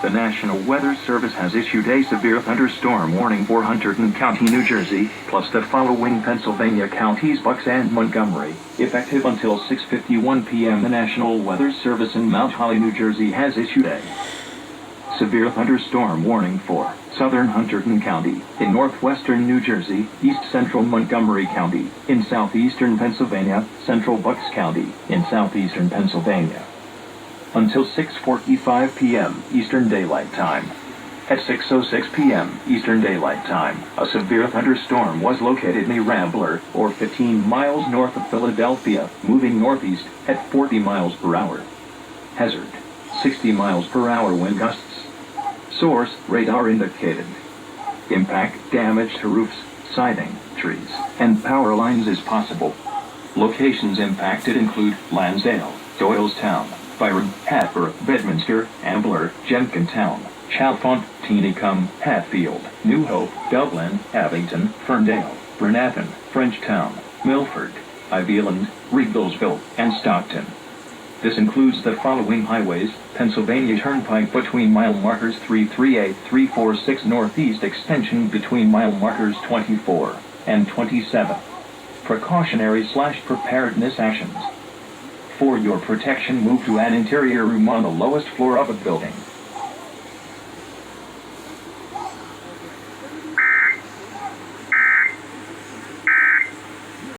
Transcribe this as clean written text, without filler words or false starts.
The National Weather Service has issued a severe thunderstorm warning for Hunterdon County, New Jersey, plus the following Pennsylvania counties: Bucks and Montgomery. Effective until 6:51 p.m., the National Weather Service in Mount Holly, New Jersey has issued a severe thunderstorm warning for southern Hunterdon County, in northwestern New Jersey, east central Montgomery County, in southeastern Pennsylvania, central Bucks County, in southeastern Pennsylvania. Until 6:45 p.m. Eastern Daylight Time. At 6:06 p.m. Eastern Daylight Time, a severe thunderstorm was located near Rambler, or 15 miles north of Philadelphia, moving northeast at 40 miles per hour. Hazard: 60 miles per hour wind gusts. Source: radar indicated. Impact: damage to roofs, siding, trees, and power lines is possible. Locations impacted include Lansdale, Doylestown, Byron, Hatboro, Bedminster, Ambler, Jenkintown, Chalfont, Teenicum, Hatfield, New Hope, Dublin, Abington, Ferndale, Bernathen, Frenchtown, Milford, Ivyland, Regalsville, and Stockton. This includes the following highways: Pennsylvania Turnpike between mile markers 338-346 northeast extension between mile markers 24 and 27. Precautionary/preparedness actions. For your protection, move to an interior room on the lowest floor of a building.